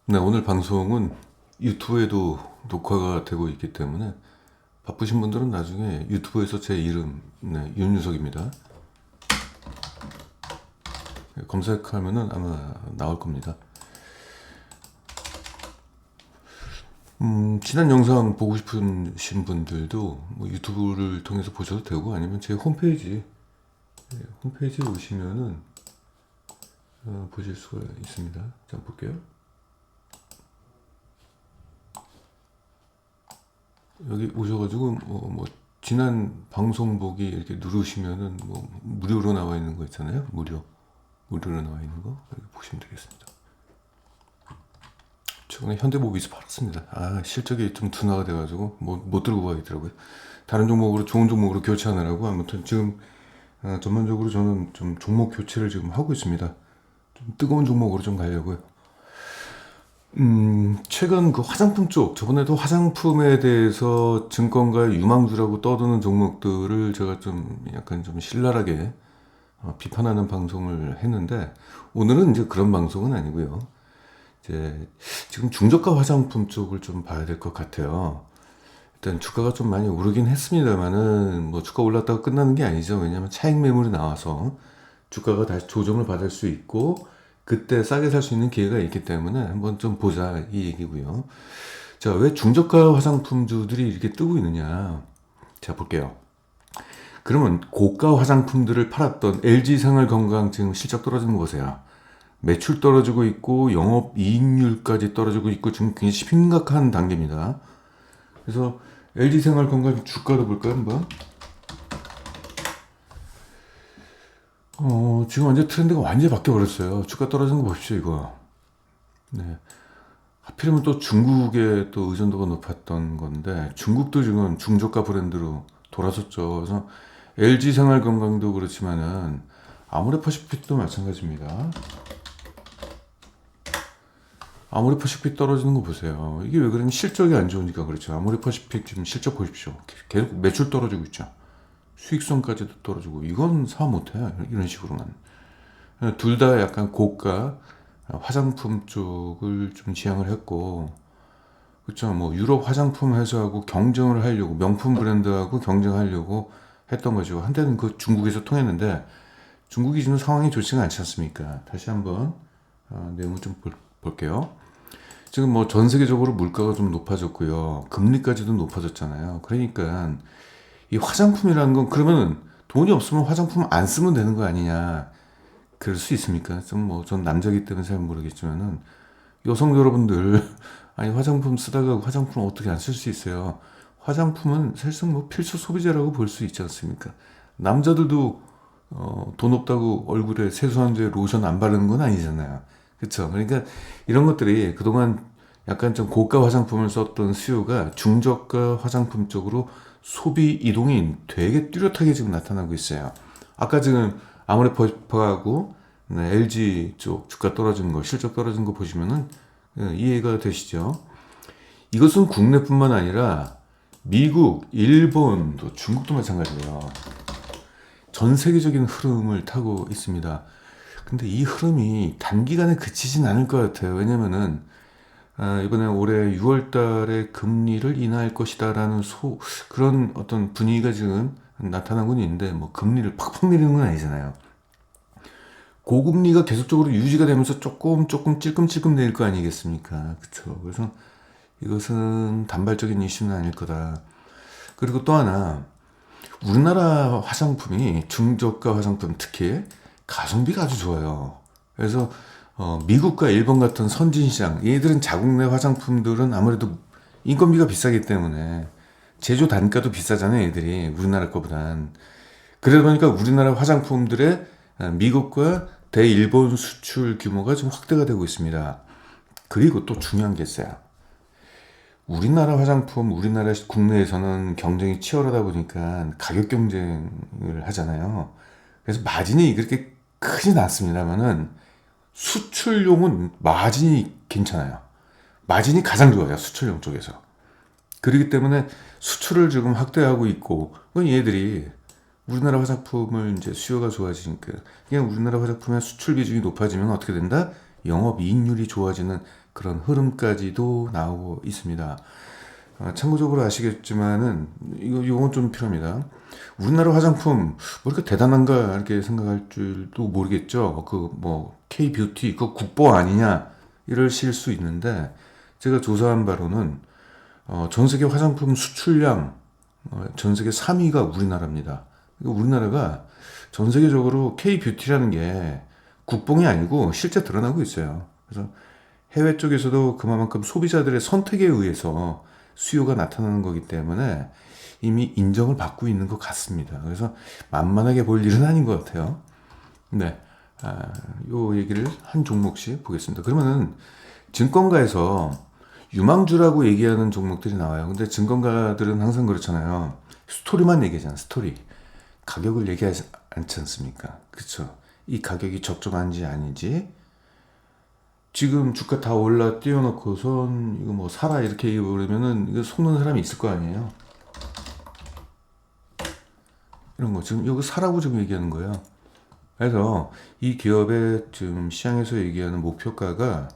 네, 오늘 방송은 유튜브에도 녹화가 되고 있기 때문에 바쁘신 분들은 나중에 유튜브에서 제 이름, 네, 윤유석입니다. 검색하면은 아마 나올 겁니다. 지난 영상 보고 싶으신 분들도 뭐 유튜브를 통해서 보셔도 되고 아니면 제 홈페이지에 오시면은 보실 수가 있습니다. 자, 볼게요. 여기 오셔가지고 뭐 지난 방송 보기 이렇게 누르시면은 뭐 무료로 나와 있는 거 있잖아요. 무료로 나와 있는 거 여기 보시면 되겠습니다. 최근에 현대모비스 팔았습니다. 실적이 좀 둔화가 돼가지고 못 들고 가겠더라고요. 다른 종목으로 좋은 종목으로 교체하느라고 아무튼 지금 전반적으로 저는 좀 종목 교체를 지금 하고 있습니다. 좀 뜨거운 종목으로 좀 가려고요. 최근 그 화장품 쪽, 저번에도 화장품에 대해서 증권가 유망주라고 떠드는 종목들을 제가 좀 약간 좀 신랄하게 비판하는 방송을 했는데, 오늘은 이제 그런 방송은 아니고요. 이제 지금 중저가 화장품 쪽을 좀 봐야 될 것 같아요. 일단 주가가 좀 많이 오르긴 했습니다만은 뭐 주가 올랐다가 끝나는 게 아니죠. 왜냐하면 차익 매물이 나와서 주가가 다시 조정을 받을 수 있고 그때 싸게 살 수 있는 기회가 있기 때문에 한번 좀 보자 이 얘기고요. 자, 왜 중저가 화장품주들이 이렇게 뜨고 있느냐? 자, 볼게요. 그러면 고가 화장품들을 팔았던 LG생활건강 지금 실적 떨어지는 거 보세요. 매출 떨어지고 있고 영업이익률까지 떨어지고 있고 지금 굉장히 심각한 단계입니다. 그래서 LG생활건강 주가도 볼까요 한번? 지금 완전 트렌드가 완전히 바뀌어버렸어요. 주가 떨어지는 거 보십시오 이거. 네. 하필이면 또 중국에 또 의존도가 높았던 건데 중국도 지금 중저가 브랜드로 돌아섰죠. 그래서 LG생활건강도 그렇지만은 아모레퍼시픽도 마찬가지입니다. 아모레퍼시픽 떨어지는 거 보세요. 이게 왜 그러냐? 실적이 안 좋으니까 그렇죠. 아모레퍼시픽 지금 실적 보십시오. 계속 매출 떨어지고 있죠. 수익성까지도 떨어지고 이건 사 못해. 이런 식으로만. 둘 다 약간 고가 화장품 쪽을 좀 지향을 했고, 그렇죠. 뭐 유럽 화장품 회사하고 경쟁을 하려고 명품 브랜드하고 경쟁하려고 했던 거죠. 한때는 그 중국에서 통했는데 중국이 지금 상황이 좋지가 않지 않습니까? 다시 한번 내용을 좀 볼게요. 지금 뭐 전 세계적으로 물가가 좀 높아졌고요. 금리까지도 높아졌잖아요. 그러니까 이 화장품이라는 건 그러면 돈이 없으면 화장품 안 쓰면 되는 거 아니냐. 그럴 수 있습니까? 좀 뭐 전 남자기 때문에 잘 모르겠지만은 여성 여러분들 아니 화장품 쓰다가 화장품을 어떻게 안 쓸 수 있어요? 화장품은 사실상 뭐 필수 소비재라고 볼 수 있지 않습니까? 남자들도 돈 없다고 얼굴에 세수하는데 로션 안 바르는 건 아니잖아요. 그렇죠? 그러니까 이런 것들이 그동안 약간 좀 고가 화장품을 썼던 수요가 중저가 화장품 쪽으로 소비 이동이 되게 뚜렷하게 지금 나타나고 있어요. 아까 지금 아모레퍼하고 LG 쪽 주가 떨어진 거, 실적 떨어진 거 보시면은 이해가 되시죠? 이것은 국내뿐만 아니라 미국, 일본, 또 중국도 마찬가지예요. 전 세계적인 흐름을 타고 있습니다. 근데 이 흐름이 단기간에 그치진 않을 것 같아요. 왜냐면은 이번에 올해 6월 달에 금리를 인하할 것이다라는 그런 어떤 분위기가 지금 나타나고 있는데 뭐 금리를 팍팍 내리는 건 아니잖아요. 고금리가 계속적으로 유지가 되면서 조금 찔끔찔끔 내릴 거 아니겠습니까? 그렇죠. 그래서 이것은 단발적인 이슈는 아닐 거다. 그리고 또 하나 우리나라 화장품이 중저가 화장품 특히 가성비가 아주 좋아요. 그래서 미국과 일본 같은 선진시장 얘들은 자국 내 화장품들은 아무래도 인건비가 비싸기 때문에 제조 단가도 비싸잖아요. 얘들이 우리나라 거보단. 그러다 보니까 우리나라 화장품들의 미국과 대일본 수출 규모가 좀 확대가 되고 있습니다. 그리고 또 중요한 게 있어요. 우리나라 화장품, 우리나라 국내에서는 경쟁이 치열하다 보니까 가격 경쟁을 하잖아요. 그래서 마진이 그렇게 크진 않습니다만은 수출용은 마진이 괜찮아요. 마진이 가장 좋아요. 수출용 쪽에서. 그렇기 때문에 수출을 지금 확대하고 있고, 그건 얘들이 우리나라 화장품을 이제 수요가 좋아지니까 그냥 우리나라 화장품의 수출 비중이 높아지면 어떻게 된다? 영업이익률이 좋아지는 그런 흐름까지도 나오고 있습니다. 참고적으로 아시겠지만은 이건 좀 필요합니다. 우리나라 화장품 뭐 이렇게 대단한가 이렇게 생각할 줄도 모르겠죠. 그 뭐 K-뷰티 그 국보 아니냐 이러실 수 있는데, 제가 조사한 바로는 전 세계 화장품 수출량 전 세계 3위가 우리나라입니다. 우리나라가 전 세계적으로 K-뷰티라는 게 국뽕이 아니고 실제 드러나고 있어요. 그래서 해외 쪽에서도 그만큼 소비자들의 선택에 의해서 수요가 나타나는 거기 때문에 이미 인정을 받고 있는 것 같습니다. 그래서 만만하게 볼 일은 아닌 것 같아요. 네, 요 얘기를 한 종목씩 보겠습니다. 그러면은 증권가에서 유망주라고 얘기하는 종목들이 나와요. 근데 증권가들은 항상 그렇잖아요. 스토리만 얘기하잖아요. 스토리. 가격을 얘기하지 않지 않습니까? 그렇죠. 이 가격이 적정한지 아닌지. 지금 주가 다 올라 띄워놓고선 이거 뭐 사라 이렇게 얘기해버리면은 이거 속는 사람이 있을 거 아니에요. 이런 거 지금 이거 사라고 지금 얘기하는 거예요. 그래서 이 기업의 지금 시장에서 얘기하는 목표가가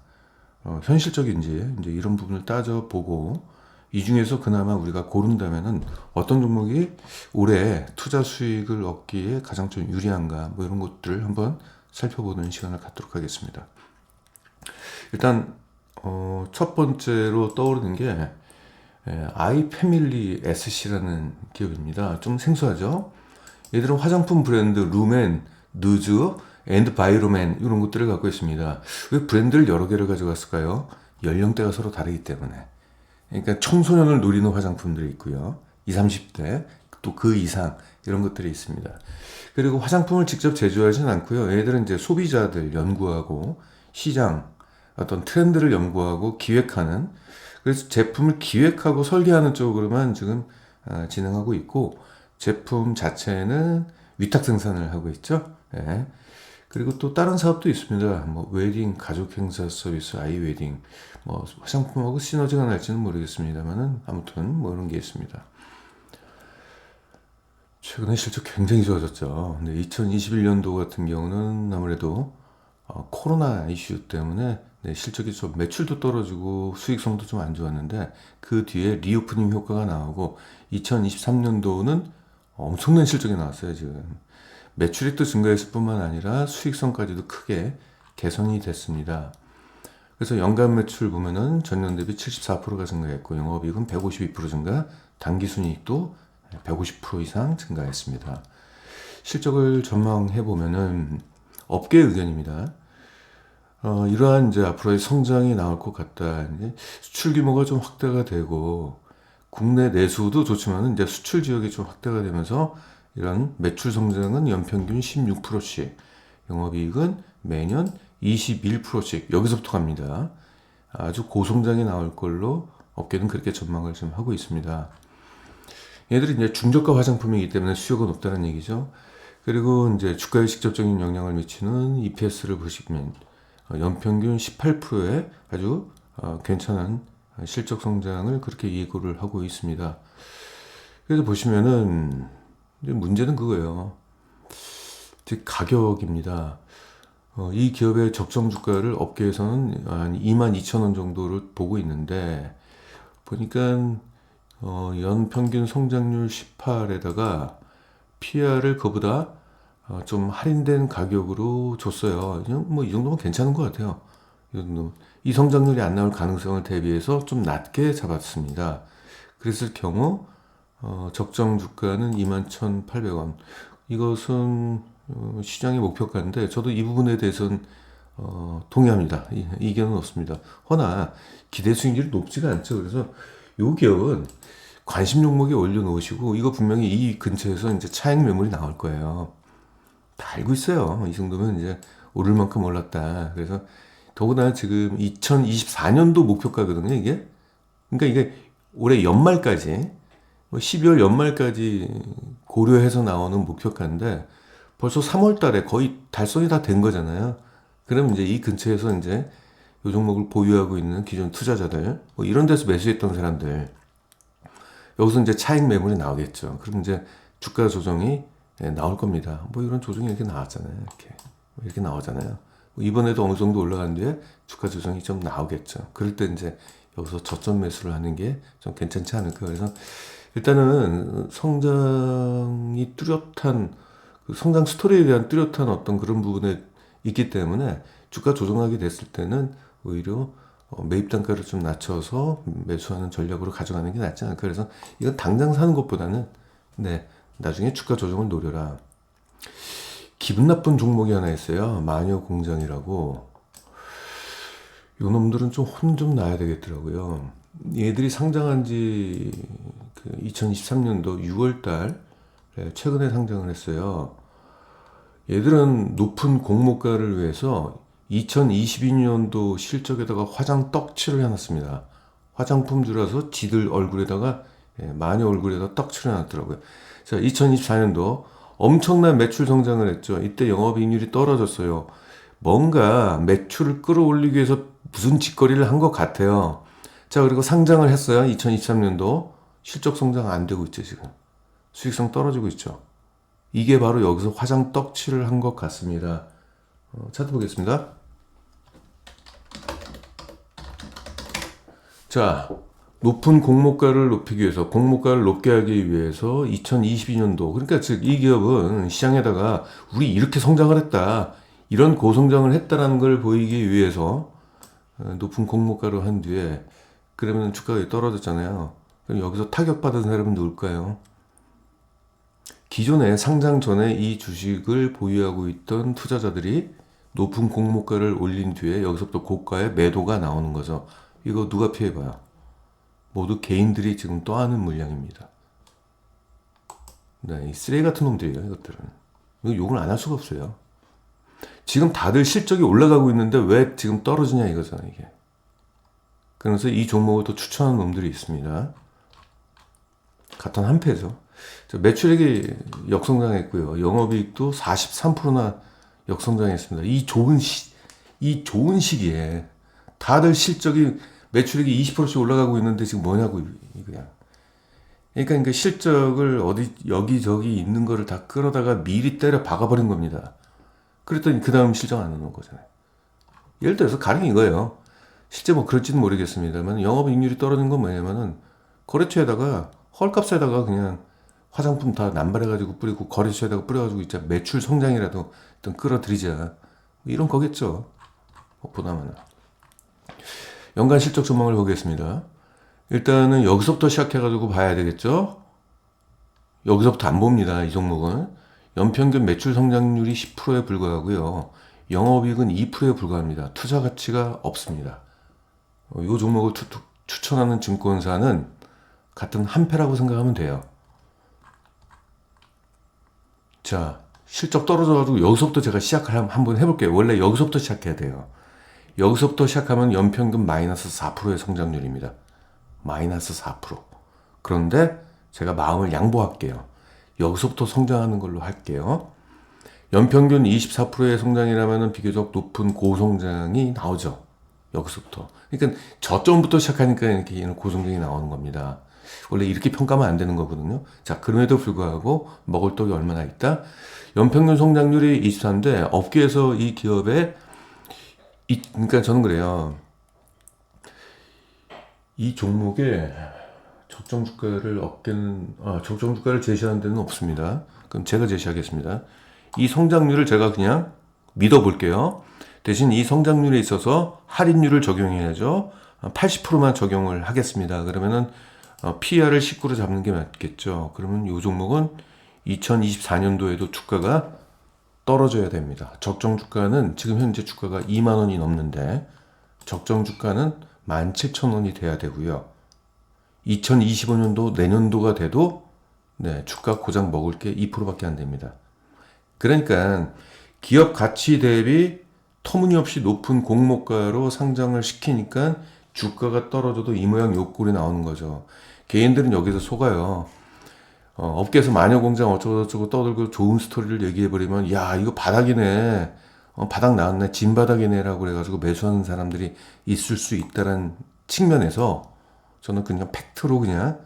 현실적인지 이제 이런 부분을 따져보고, 이 중에서 그나마 우리가 고른다면은 어떤 종목이 올해 투자 수익을 얻기에 가장 좀 유리한가, 뭐 이런 것들을 한번 살펴보는 시간을 갖도록 하겠습니다. 일단 첫 번째로 떠오르는 게 아이패밀리 SC라는 기업입니다. 좀 생소하죠? 얘들은 화장품 브랜드 루멘, 누즈, 앤드 바이로맨 이런 것들을 갖고 있습니다. 왜 브랜드를 여러 개를 가져갔을까요? 연령대가 서로 다르기 때문에. 그러니까 청소년을 노리는 화장품들이 있고요. 20, 30대, 또 그 이상 이런 것들이 있습니다. 그리고 화장품을 직접 제조하지는 않고요. 얘들은 이제 소비자들 연구하고 시장 어떤 트렌드를 연구하고 기획하는, 그래서 제품을 기획하고 설계하는 쪽으로만 지금 진행하고 있고, 제품 자체는 위탁 생산을 하고 있죠. 예. 그리고 또 다른 사업도 있습니다. 뭐 웨딩, 가족 행사 서비스, 아이 웨딩, 뭐 화장품하고 시너지가 날지는 모르겠습니다만은 아무튼 뭐 이런 게 있습니다. 최근에 실적 굉장히 좋아졌죠. 근데 2021년도 같은 경우는 아무래도 코로나 이슈 때문에 실적이 좀 매출도 떨어지고 수익성도 좀 안 좋았는데, 그 뒤에 리오프닝 효과가 나오고 2023년도는 엄청난 실적이 나왔어요. 지금 매출이 또 증가했을 뿐만 아니라 수익성까지도 크게 개선이 됐습니다. 그래서 연간 매출 보면은 전년 대비 74%가 증가했고, 영업이익은 152% 증가, 당기순이익도 150% 이상 증가했습니다. 실적을 전망해 보면은 업계 의견입니다. 이러한 이제 앞으로의 성장이 나올 것 같다. 이제 수출 규모가 좀 확대가 되고, 국내 내수도 좋지만 이제 수출 지역이 좀 확대가 되면서 이런 매출 성장은 연평균 16%씩, 영업이익은 매년 21%씩 여기서부터 갑니다. 아주 고성장이 나올 걸로 업계는 그렇게 전망을 좀 하고 있습니다. 얘들이 이제 중저가 화장품이기 때문에 수요가 높다는 얘기죠. 그리고 이제 주가에 직접적인 영향을 미치는 EPS를 보시면 연평균 18%의 아주 괜찮은 실적 성장을 그렇게 예고를 하고 있습니다. 그래서 보시면은 이제 문제는 그거예요. 즉 가격입니다. 이 기업의 적정 주가를 업계에서는 한 22,000원 정도를 보고 있는데, 보니까 연평균 성장률 18에다가 PR을 그보다 좀 할인된 가격으로 줬어요. 그냥 뭐 이 정도면 괜찮은 것 같아요. 이 정도. 이 성장률이 안 나올 가능성을 대비해서 좀 낮게 잡았습니다. 그랬을 경우 적정 주가는 21,800원. 이것은 시장의 목표가인데, 저도 이 부분에 대해서는 동의합니다. 이견은 없습니다. 허나 기대 수익률이 높지가 않죠. 그래서 이 기업은 관심 종목에 올려놓으시고, 이거 분명히 이 근처에서 이제 차익 매물이 나올 거예요. 다 알고 있어요. 이 정도면 이제 오를 만큼 올랐다. 그래서 더구나 지금 2024년도 목표가거든요, 이게. 그러니까 이게 올해 연말까지, 12월 연말까지 고려해서 나오는 목표가인데, 벌써 3월 달에 거의 달성이 다 된 거잖아요. 그럼 이제 이 근처에서 이제 이 종목을 보유하고 있는 기존 투자자들, 뭐 이런 데서 매수했던 사람들, 여기서 이제 차익 매물이 나오겠죠. 그럼 이제 주가 조정이 나올 겁니다. 뭐 이런 조정이 이렇게 나왔잖아요. 이렇게 나오잖아요. 이번에도 어느 정도 올라간 뒤에 주가 조정이 좀 나오겠죠. 그럴 때 이제 여기서 저점 매수를 하는 게 좀 괜찮지 않을까. 그래서 일단은 성장이 뚜렷한 성장 스토리에 대한 뚜렷한 어떤 그런 부분에 있기 때문에 주가 조정하게 됐을 때는 오히려 매입 단가를 좀 낮춰서 매수하는 전략으로 가져가는 게 낫지 않을까. 그래서 이건 당장 사는 것보다는 네, 나중에 주가 조정을 노려라. 기분 나쁜 종목이 하나 있어요. 마녀공장이라고. 요 놈들은 좀 혼 좀 나야 되겠더라고요. 얘들이 상장한 지 2023년도 6월달 최근에 상장을 했어요. 얘들은 높은 공모가를 위해서 2022년도 실적에다가 화장 떡칠을 해놨습니다. 화장품주라서 지들 얼굴에다가 마녀 얼굴에다 떡칠을 해놨더라고요. 자, 2024년도 엄청난 매출 성장을 했죠. 이때 영업이익률이 떨어졌어요. 뭔가 매출을 끌어올리기 위해서 무슨 짓거리를 한 것 같아요. 자, 그리고 상장을 했어요. 2023년도 실적 성장 안 되고 있죠, 지금. 수익성 떨어지고 있죠. 이게 바로 여기서 화장 떡칠을 한 것 같습니다. 차트 보겠습니다. 자, 높은 공모가를 높이기 위해서, 공모가를 높게 하기 위해서 2022년도, 그러니까 즉 이 기업은 시장에다가 우리 이렇게 성장을 했다, 이런 고성장을 했다라는 걸 보이기 위해서 높은 공모가를 한 뒤에 그러면 주가가 떨어졌잖아요. 그럼 여기서 타격받은 사람은 누굴까요? 기존에 상장 전에 이 주식을 보유하고 있던 투자자들이 높은 공모가를 올린 뒤에 여기서부터 고가의 매도가 나오는 거죠. 이거 누가 피해봐요? 모두 개인들이 지금 떠안은 물량입니다. 네, 이 쓰레기 같은 놈들이에요, 이것들은. 이거 욕을 안 할 수가 없어요. 지금 다들 실적이 올라가고 있는데 왜 지금 떨어지냐 이거잖아요, 이게. 그래서 이 종목을 또 추천하는 놈들이 있습니다. 같은 한 패죠. 매출액이 역성장했고요. 영업이익도 43%나 역성장했습니다. 이 좋은 시기에 다들 실적이 매출액이 20%씩 올라가고 있는데 지금 뭐냐고 이거야. 그러니까 그 실적을 어디 여기저기 있는 거를 다 끌어다가 미리 때려 박아버린 겁니다. 그랬더니 그 다음 실적 안 나오는 거잖아요. 예를 들어서 가령 이거예요. 실제 뭐 그럴지는 모르겠습니다만 영업이익률이 떨어진 건 뭐냐면은 거래처에다가 헐값에다가 그냥 화장품 다 남발해가지고 뿌리고 거래처에다가 뿌려가지고 있자 매출 성장이라도 일단 끌어들이자 이런 거겠죠. 보다마는 연간 실적 전망을 보겠습니다. 일단은 여기서부터 시작해가지고 봐야 되겠죠. 여기서부터 안 봅니다. 이 종목은 연평균 매출 성장률이 10%에 불과하고요. 영업이익은 2%에 불과합니다. 투자 가치가 없습니다. 이 종목을 추천하는 증권사는 같은 한 패라고 생각하면 돼요. 자, 실적 떨어져가지고 여기서부터 제가 시작을 한번 해볼게요. 원래 여기서부터 시작해야 돼요. 여기서부터 시작하면 연평균 마이너스 4%의 성장률입니다. 마이너스 4%. 그런데 제가 마음을 양보할게요. 여기서부터 성장하는 걸로 할게요. 연평균 24%의 성장이라면 비교적 높은 고성장이 나오죠. 여기서부터. 그러니까 저점부터 시작하니까 이렇게 고성장이 나오는 겁니다. 원래 이렇게 평가하면 안 되는 거거든요. 자, 그럼에도 불구하고 먹을 떡이 얼마나 있다? 연평균 성장률이 23인데 업계에서 이 기업의 그러니까 저는 그래요. 이 종목에 적정 주가를 제시하는 데는 없습니다. 그럼 제가 제시하겠습니다. 이 성장률을 제가 그냥 믿어볼게요. 대신 이 성장률에 있어서 할인율을 적용해야죠. 80%만 적용을 하겠습니다. 그러면은 PR을 19로 잡는 게 맞겠죠. 그러면 이 종목은 2024년도에도 주가가 떨어져야 됩니다. 적정 주가는 지금 현재 주가가 2만 원이 넘는데 적정 주가는 17,000원이 돼야 되고요. 2025년도 내년도가 돼도 네, 주가 고작 먹을 게 2%밖에 안 됩니다. 그러니까 기업 가치 대비 터무니없이 높은 공모가로 상장을 시키니까 주가가 떨어져도 이 모양 요 꼴이 나오는 거죠. 개인들은 여기서 속아요. 업계에서 마녀공장 어쩌고저쩌고 떠들고 좋은 스토리를 얘기해버리면 야 이거 바닥이네, 바닥 나왔네, 진바닥이네 라고 그래가지고 매수하는 사람들이 있을 수 있다는 측면에서 저는 그냥 팩트로 그냥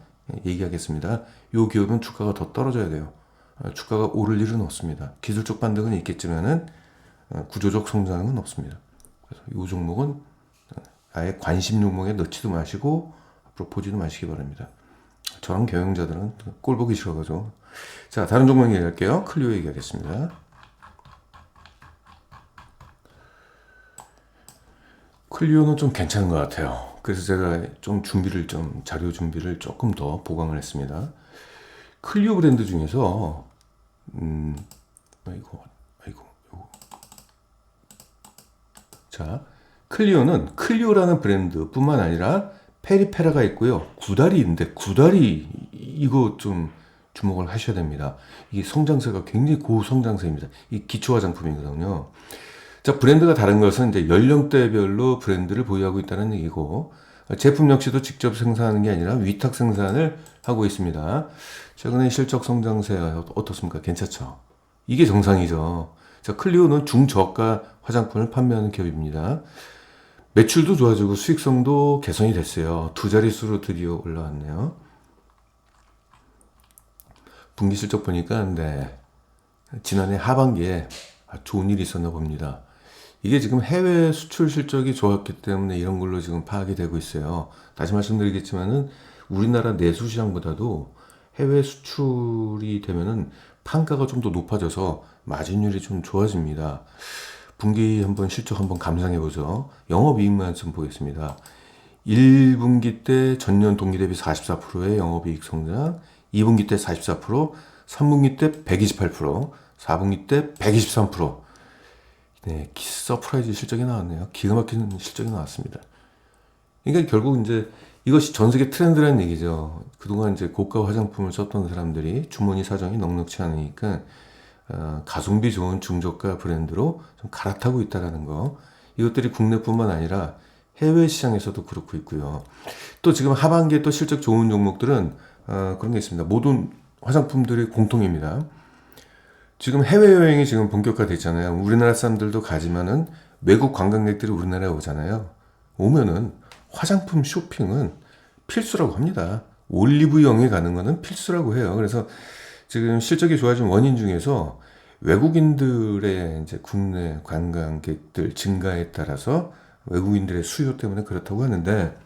얘기하겠습니다. 이 기업은 주가가 더 떨어져야 돼요. 주가가 오를 일은 없습니다. 기술적 반등은 있겠지만은 구조적 성장은 없습니다. 그래서 이 종목은 아예 관심 종목에 넣지도 마시고 앞으로 보지도 마시기 바랍니다. 저런 경영자들은 꼴 보기 싫어가지고. 자, 다른 종목 얘기할게요. 클리오 얘기하겠습니다. 클리오는 좀 괜찮은 것 같아요. 그래서 제가 좀 자료 준비를 조금 더 보강을 했습니다. 클리오 브랜드 중에서, 요거. 자, 클리오라는 브랜드뿐만 아니라 페리페라가 있고요. 구다리인데, 이거 좀 주목을 하셔야 됩니다. 이게 성장세가 굉장히 고성장세입니다. 이 기초 화장품이거든요. 자, 브랜드가 다른 것은 이제 연령대별로 브랜드를 보유하고 있다는 얘기고, 제품 역시도 직접 생산하는 게 아니라 위탁 생산을 하고 있습니다. 최근에 실적 성장세 어떻습니까? 괜찮죠? 이게 정상이죠. 자, 클리오는 중저가 화장품을 판매하는 기업입니다. 매출도 좋아지고 수익성도 개선이 됐어요. 두 자릿수로 드디어 올라왔네요. 분기 실적 보니까 지난해 하반기에 좋은 일이 있었나 봅니다. 이게 지금 해외 수출 실적이 좋았기 때문에 이런 걸로 지금 파악이 되고 있어요. 다시 말씀드리겠지만은 우리나라 내수 시장보다도 해외 수출이 되면은 판가가 좀 더 높아져서 마진율이 좀 좋아집니다. 분기 한번 실적 한번 감상해 보죠. 영업이익만 좀 보겠습니다. 1분기 때 전년 동기 대비 44%의 영업이익 성장, 2분기 때 44%, 3분기 때 128%, 4분기 때 123%. 네, 서프라이즈 실적이 나왔네요. 기가 막힌 실적이 나왔습니다. 그러니까 결국 이제 이것이 전 세계 트렌드라는 얘기죠. 그동안 이제 고가 화장품을 썼던 사람들이 주머니 사정이 넉넉치 않으니까 가성비 좋은 중저가 브랜드로 좀 갈아타고 있다는 거. 이것들이 국내뿐만 아니라 해외 시장에서도 그렇고 있고요. 또 지금 하반기에 또 실적 좋은 종목들은 그런 게 있습니다. 모든 화장품들의 공통입니다. 지금 해외여행이 지금 본격화됐잖아요. 우리나라 사람들도 가지만은 외국 관광객들이 우리나라에 오잖아요. 오면은 화장품 쇼핑은 필수라고 합니다. 올리브영에 가는 거는 필수라고 해요. 그래서 지금 실적이 좋아진 원인 중에서 외국인들의 이제 국내 관광객들 증가에 따라서 외국인들의 수요 때문에 그렇다고 하는데,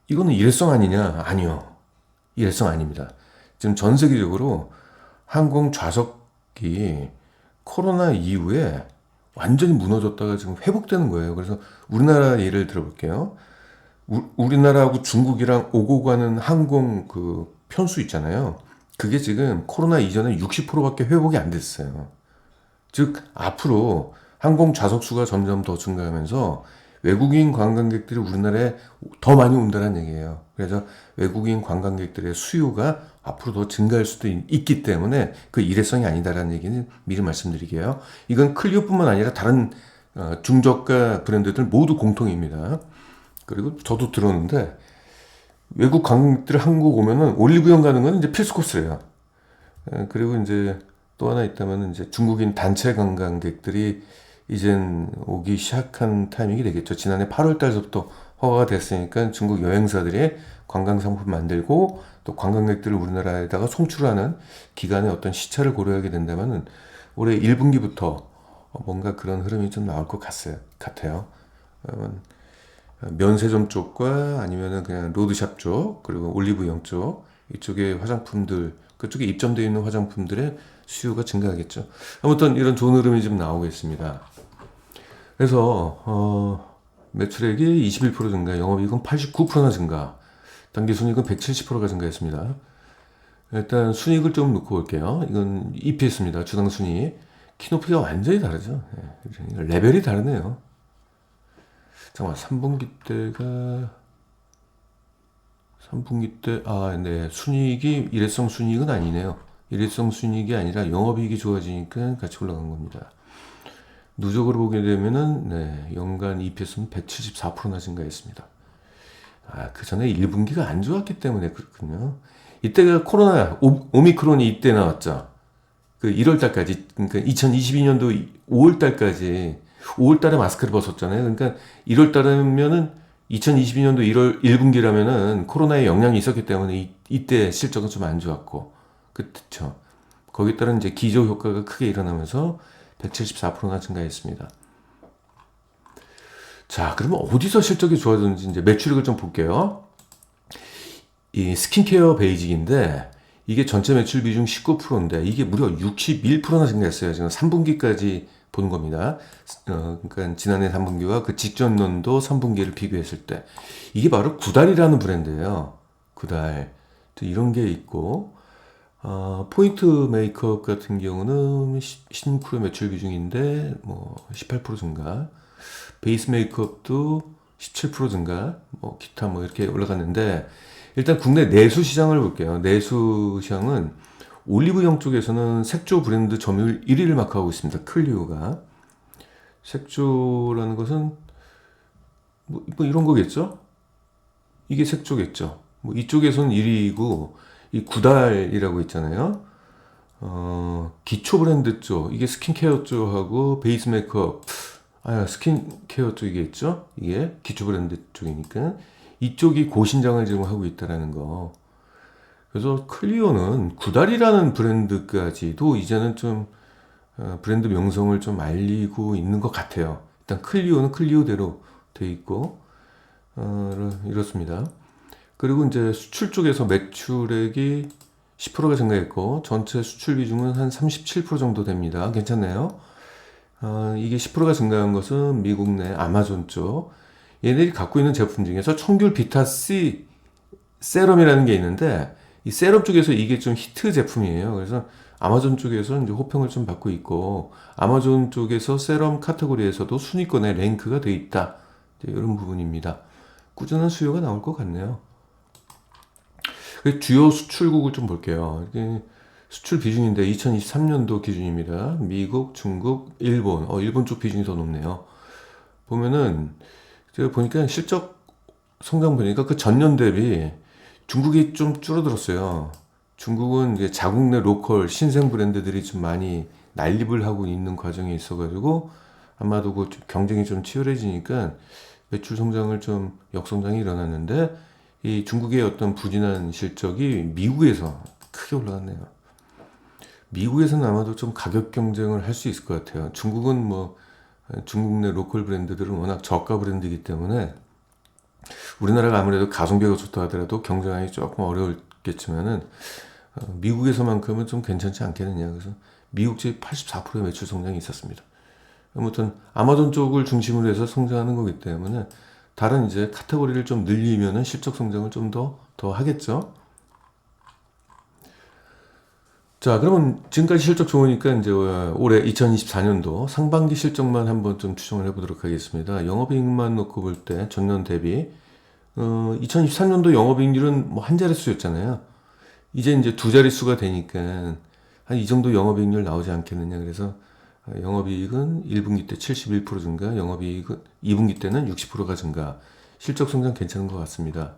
이거는 일회성 아니냐? 아니요. 일회성 아닙니다. 지금 전 세계적으로 항공 좌석이 코로나 이후에 완전히 무너졌다가 지금 회복되는 거예요. 그래서 우리나라 예를 들어볼게요. 우리나라하고 중국이랑 오고 가는 항공 그 편수 있잖아요. 그게 지금 코로나 이전에 60%밖에 회복이 안 됐어요. 즉 앞으로 항공 좌석 수가 점점 더 증가하면서 외국인 관광객들이 우리나라에 더 많이 온다는 얘기예요. 그래서 외국인 관광객들의 수요가 앞으로 더 증가할 수도 있기 때문에 그 일회성이 아니다라는 얘기는 미리 말씀드리게요. 이건 클리오뿐만 아니라 다른 중저가 브랜드들 모두 공통입니다. 그리고 저도 들었는데 외국 관광객들 한국 오면은 올리브영 가는 건 이제 필수 코스래요. 그리고 이제 또 하나 있다면 이제 중국인 단체 관광객들이 이젠 오기 시작한 타이밍이 되겠죠. 지난해 8월 달부터 허가가 됐으니까 중국 여행사들이 관광 상품 만들고 또 관광객들을 우리나라에다가 송출하는 기간의 어떤 시차를 고려하게 된다면은 올해 1분기부터 뭔가 그런 흐름이 좀 나올 것 같아요. 면세점 쪽과 아니면은 그냥 로드샵 쪽, 그리고 올리브영 쪽, 이쪽에 화장품들, 그쪽에 입점되어 있는 화장품들의 수요가 증가하겠죠. 아무튼 이런 좋은 흐름이 좀 나오고 있습니다. 그래서 매출액이 21% 증가, 영업이익은 89%나 증가, 당기순이익은 170%가 증가했습니다. 일단 순이익을 좀 놓고 볼게요. 이건 EPS입니다. 주당 순이익. 키높이가 완전히 다르죠. 레벨이 다르네요. 잠깐만, 3분기 때, 네, 순이익이 일회성 순이익은 아니네요. 일회성 순이익이 아니라 영업이익이 좋아지니까 같이 올라간 겁니다. 누적으로 보게 되면은, 네, 연간 EPS는 174%나 증가했습니다. 그 전에 1분기가 안 좋았기 때문에 그렇군요. 이때가 코로나, 오미크론이 이때 나왔죠. 그 1월달까지, 그러니까 2022년도 5월달까지, 5월달에 마스크를 벗었잖아요. 그러니까 1월달이면은 2022년도 1월 1분기라면은 코로나의 영향이 있었기 때문에 이때 실적은 좀 안 좋았고, 그쵸. 거기에 따른 이제 기저 효과가 크게 일어나면서 174%나 증가했습니다. 자, 그러면 어디서 실적이 좋아졌는지 이제 매출액을 좀 볼게요. 이 스킨케어 베이직인데 이게 전체 매출 비중 19%인데 이게 무려 61%나 증가했어요. 지금 3분기까지 보는 겁니다. 그러니까 지난해 3분기와 그 직전 년도 3분기를 비교했을 때 이게 바로 구달이라는 브랜드예요. 구달. 이런 게 있고 포인트 메이크업 같은 경우는 16% 매출 비중인데 뭐 18% 증가. 베이스 메이크업도 17% 증가. 뭐 기타 뭐 이렇게 올라갔는데 일단 국내 내수 시장을 볼게요. 내수 시장은 올리브영 쪽에서는 색조 브랜드 점유율 1위를 마크하고 있습니다. 클리오가. 색조라는 것은 뭐 이런 거겠죠? 이게 색조겠죠. 뭐 이쪽에서는 1위이고 이 구달이라고 있잖아요. 기초 브랜드 쪽 이게 스킨케어 쪽하고 베이스 메이크업 스킨케어 쪽이겠죠. 이게 기초 브랜드 쪽이니까 이쪽이 고신장을 지금 하고 있다라는 거. 그래서 클리오는 구달이라는 브랜드까지도 이제는 좀 브랜드 명성을 좀 알리고 있는 것 같아요. 일단 클리오는 클리오대로 돼 있고 이렇습니다. 그리고 이제 수출 쪽에서 매출액이 10%가 증가했고 전체 수출 비중은 한 37% 정도 됩니다. 괜찮네요. 이게 10%가 증가한 것은 미국 내 아마존 쪽 얘네들이 갖고 있는 제품 중에서 청귤 비타 C 세럼이라는 게 있는데 이 세럼 쪽에서 이게 좀 히트 제품이에요. 그래서 아마존 쪽에서 이제 호평을 좀 받고 있고 아마존 쪽에서 세럼 카테고리에서도 순위권에 랭크가 돼 있다. 이런 부분입니다. 꾸준한 수요가 나올 것 같네요. 주요 수출국을 좀 볼게요. 이게 수출 비중인데 2023년도 기준입니다. 미국, 중국, 일본. 일본 쪽 비중이 더 높네요. 보면은 제가 보니까 실적 성장 보니까 그 전년 대비 중국이 좀 줄어들었어요. 중국은 이제 자국 내 로컬 신생 브랜드들이 좀 많이 난립을 하고 있는 과정에 있어가지고 아마도 그 경쟁이 좀 치열해지니까 매출 성장을 좀 역성장이 일어났는데 이 중국의 어떤 부진한 실적이 미국에서 크게 올라갔네요. 미국에서는 아마도 좀 가격 경쟁을 할 수 있을 것 같아요. 중국은 뭐 중국 내 로컬 브랜드들은 워낙 저가 브랜드이기 때문에 우리나라가 아무래도 가성비가 좋다 하더라도 경쟁하기 조금 어려웠겠지만은 미국에서만큼은 좀 괜찮지 않겠느냐. 그래서 미국제 84%의 매출 성장이 있었습니다. 아무튼 아마존 쪽을 중심으로 해서 성장하는 거기 때문에 다른 이제 카테고리를 좀 늘리면은 실적 성장을 좀 더 하겠죠. 자, 그러면 지금까지 실적 좋으니까 이제 올해 2024년도 상반기 실적만 한번 좀 추정을 해보도록 하겠습니다. 영업이익만 놓고 볼 때 전년 대비 2023년도 영업이익률은 뭐 한 자릿수였잖아요. 이제 두 자릿수가 되니까 한 이 정도 영업이익률 나오지 않겠느냐. 그래서 영업이익은 1분기 때 71% 증가, 영업이익은 2분기 때는 60%가 증가. 실적 성장 괜찮은 것 같습니다.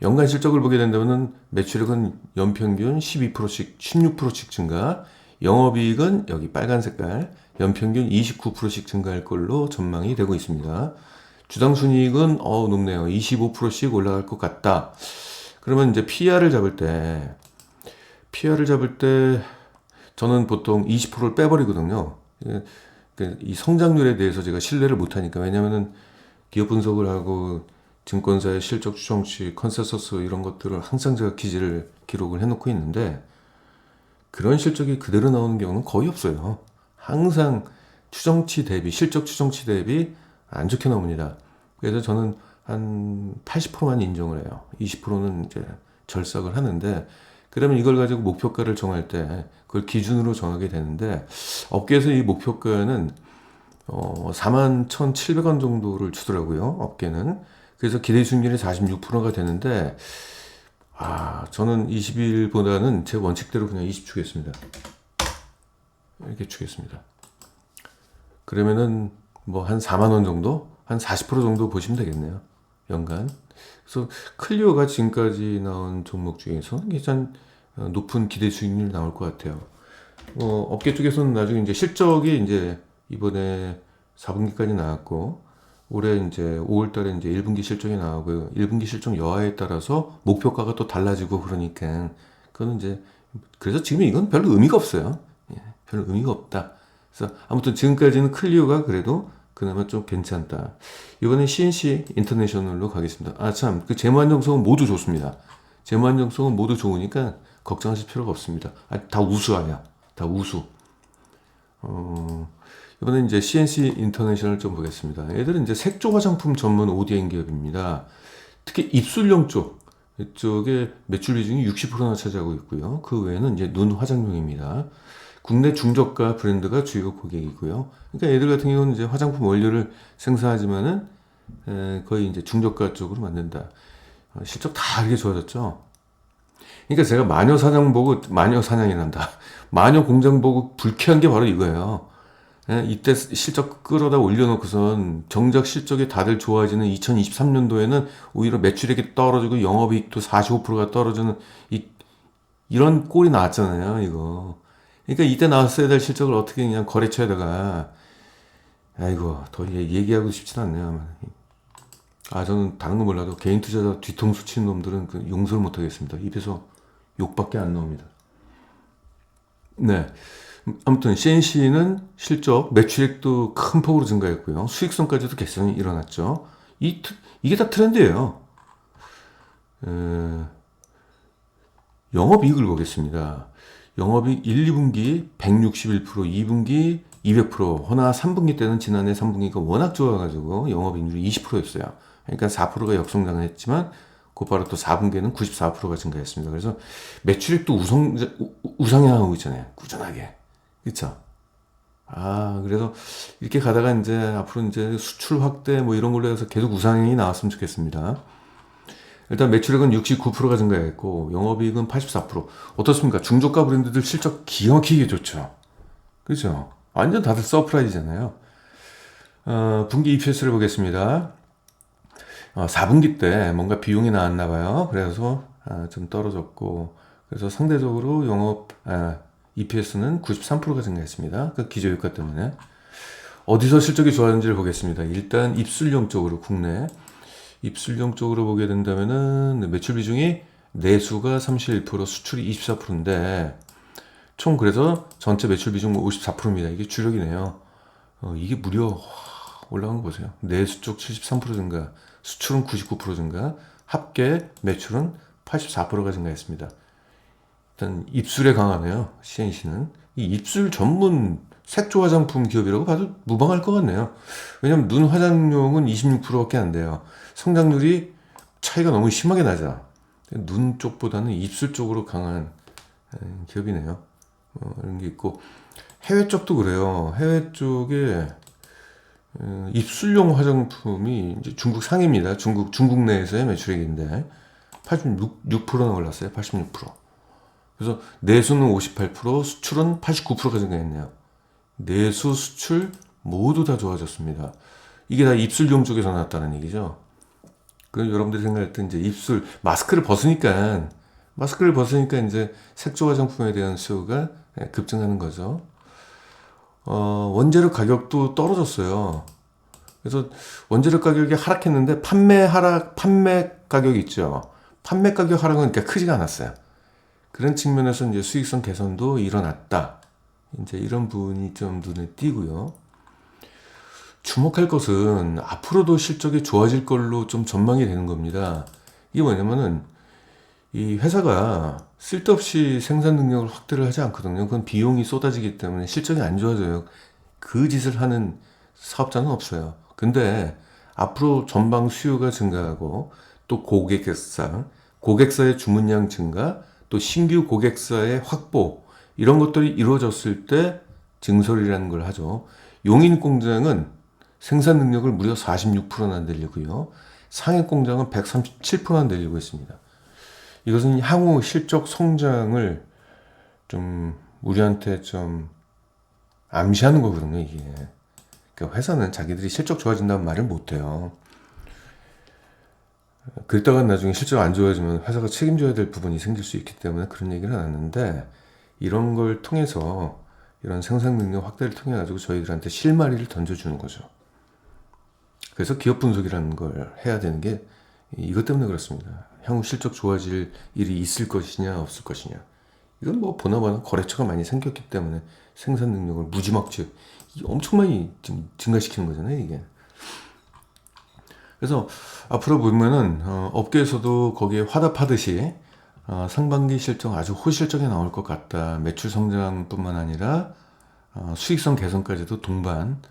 연간 실적을 보게 된다면 매출액은 연평균 12%씩, 16%씩 증가, 영업이익은 여기 빨간 색깔, 연평균 29%씩 증가할 걸로 전망이 되고 있습니다. 주당순이익은 높네요. 25%씩 올라갈 것 같다. 그러면 이제 PR을 잡을 때 저는 보통 20%를 빼버리거든요. 이 성장률에 대해서 제가 신뢰를 못하니까. 왜냐면은 기업 분석을 하고 증권사의 실적 추정치, 컨센서스 이런 것들을 항상 제가 기록을 해놓고 있는데 그런 실적이 그대로 나오는 경우는 거의 없어요. 항상 실적 추정치 대비 안 좋게 나옵니다. 그래서 저는 한 80%만 인정을 해요. 20%는 이제 절삭을 하는데 그러면 이걸 가지고 목표가를 정할 때 그걸 기준으로 정하게 되는데 업계에서 이 목표가는 41,700원 정도를 주더라고요. 업계는. 그래서 기대 수익률이 46%가 되는데 저는 21보다는 제 원칙대로 그냥 20 주겠습니다. 이렇게 주겠습니다. 그러면은 뭐 한 4만 원 정도? 한 40% 정도 보시면 되겠네요. 연간. 그래서 클리오가 지금까지 나온 종목 중에서 굉장히 높은 기대 수익률이 나올 것 같아요. 업계 쪽에서는 나중에 이제 실적이 이제 이번에 4분기까지 나왔고 올해 이제 5월 달에 이제 1분기 실적이 나오고요. 1분기 실적 여하에 따라서 목표가가 또 달라지고 그러니까 그거는 이제 그래서 지금 이건 별로 의미가 없어요. 예, 별로 의미가 없다. 그래서 아무튼 지금까지는 클리오가 그래도 그나마 좀 괜찮다. 이번엔 CNC 인터내셔널로 가겠습니다. 아, 참, 그 재무 안정성은 모두 좋습니다. 재무 안정성은 모두 좋으니까 걱정하실 필요가 없습니다. 아, 다 우수하냐. 다 우수. 이번엔 이제 CNC 인터내셔널 좀 보겠습니다. 얘들은 이제 색조 화장품 전문 ODM 기업입니다. 특히 입술용 이쪽에 매출 비중이 60%나 차지하고 있고요. 그 외에는 이제 눈 화장용입니다. 국내 중저가 브랜드가 주요 고객이고요. 그러니까 얘들 같은 경우는 이제 화장품 원료를 생산하지만은 거의 이제 중저가 쪽으로 만든다. 실적 다 이렇게 좋아졌죠. 그러니까 제가 마녀 사냥이란다. 마녀 공장 보고 불쾌한 게 바로 이거예요. 이때 실적 끌어다 올려놓고선 정작 실적이 다들 좋아지는 2023년도에는 오히려 매출액이 떨어지고 영업이익도 45%가 떨어지는 이런 꼴이 나왔잖아요, 이거. 그러니까 이때 나왔어야 될 실적을 어떻게 그냥 거래처에다가, 아이고, 더 얘기하고 싶진 않네요. 아, 저는 다른 거 몰라도 개인 투자자 뒤통수 치는 놈들은 그 용서를 못 하겠습니다. 입에서 욕밖에 안 나옵니다. 네. 아무튼 CNC는 실적, 매출액도 큰 폭으로 증가했고요. 수익성까지도 개선이 일어났죠. 이게 다 트렌드예요. 영업이익을 보겠습니다. 영업이익 1, 2분기 161%, 2분기 200%, 허나 3분기 때는 지난해 3분기가 워낙 좋아가지고 영업이익률이 20%였어요. 그러니까 4%가 역성장을 했지만 곧바로 또 4분기에는 94%가 증가했습니다. 그래서 매출액도 우상향하고 있잖아요. 꾸준하게. 그쵸? 아, 그래서 이렇게 가다가 이제 앞으로 이제 수출 확대 뭐 이런 걸로 해서 계속 우상향이 나왔으면 좋겠습니다. 일단 매출액은 69%가 증가했고 영업이익은 84%. 어떻습니까? 중저가 브랜드들 실적 기가 막히게 좋죠. 그죠? 완전 다들 서프라이즈잖아요. 분기 EPS를 보겠습니다. 4분기 때 뭔가 비용이 나왔나 봐요. 그래서 좀 떨어졌고, 그래서 상대적으로 EPS는 93%가 증가했습니다. 그 기저효과 때문에. 어디서 실적이 좋아졌는지를 보겠습니다. 일단 입술용 쪽으로 국내 입술용 쪽으로 보게 된다면은 매출 비중이 내수가 31%, 수출이 24%인데 총 그래서 전체 매출 비중 54%입니다. 이게 주력이네요. 이게 무려 올라간 거 보세요. 내수 쪽 73% 증가, 수출은 99% 증가, 합계 매출은 84%가 증가했습니다. 일단 입술에 강하네요. CNC는 이 입술 전문 색조 화장품 기업이라고 봐도 무방할 것 같네요. 왜냐면 눈 화장용은 26%밖에 안 돼요. 성장률이 차이가 너무 심하게 나죠. 눈 쪽보다는 입술 쪽으로 강한 기업이네요. 이런 게 있고 해외 쪽도 그래요. 해외 쪽에 입술용 화장품이 이제 중국 상입니다. 중국 내에서의 매출액인데 86%나 올랐어요. 86%. 그래서 내수는 58%, 수출은 89%가 증가했네요. 내수, 수출 모두 다 좋아졌습니다. 이게 다 입술용 쪽에서 나왔다는 얘기죠. 그 여러분들이 생각할 때 이제 마스크를 벗으니까 이제 색조 화장품에 대한 수요가 급증하는 거죠. 원재료 가격도 떨어졌어요. 그래서 원재료 가격이 하락했는데 판매 가격이 있죠. 판매 가격 하락은 그러니까 크지가 않았어요. 그런 측면에서 이제 수익성 개선도 일어났다. 이제 이런 부분이 좀 눈에 띄고요. 주목할 것은 앞으로도 실적이 좋아질 걸로 좀 전망이 되는 겁니다. 이게 뭐냐면은 이 회사가 쓸데없이 생산 능력을 확대를 하지 않거든요. 그건 비용이 쏟아지기 때문에 실적이 안 좋아져요. 그 짓을 하는 사업자는 없어요. 근데 앞으로 전방 수요가 증가하고 또 고객사의 주문량 증가, 또 신규 고객사의 확보 이런 것들이 이루어졌을 때 증설이라는 걸 하죠. 용인 공장은 생산 능력을 무려 46%나 늘리고요. 상해 공장은 137%나 늘리고 있습니다. 이것은 향후 실적 성장을 좀 우리한테 좀 암시하는 거거든요, 이게. 그러니까 회사는 자기들이 실적 좋아진다는 말을 못해요. 그랬다가 나중에 실적 안 좋아지면 회사가 책임져야 될 부분이 생길 수 있기 때문에 그런 얘기를 하는데, 이런 걸 통해서 이런 생산 능력 확대를 통해 가지고 저희들한테 실마리를 던져주는 거죠. 그래서 기업 분석이라는 걸 해야 되는 게 이것 때문에 그렇습니다. 향후 실적 좋아질 일이 있을 것이냐 없을 것이냐. 이건 뭐 보나마나 거래처가 많이 생겼기 때문에 생산 능력을 무지막지 엄청 많이 지금 증가시키는 거잖아요, 이게. 그래서 앞으로 보면은 업계에서도 거기에 화답하듯이 상반기 실적 아주 호실적이 나올 것 같다. 매출 성장뿐만 아니라 수익성 개선까지도 동반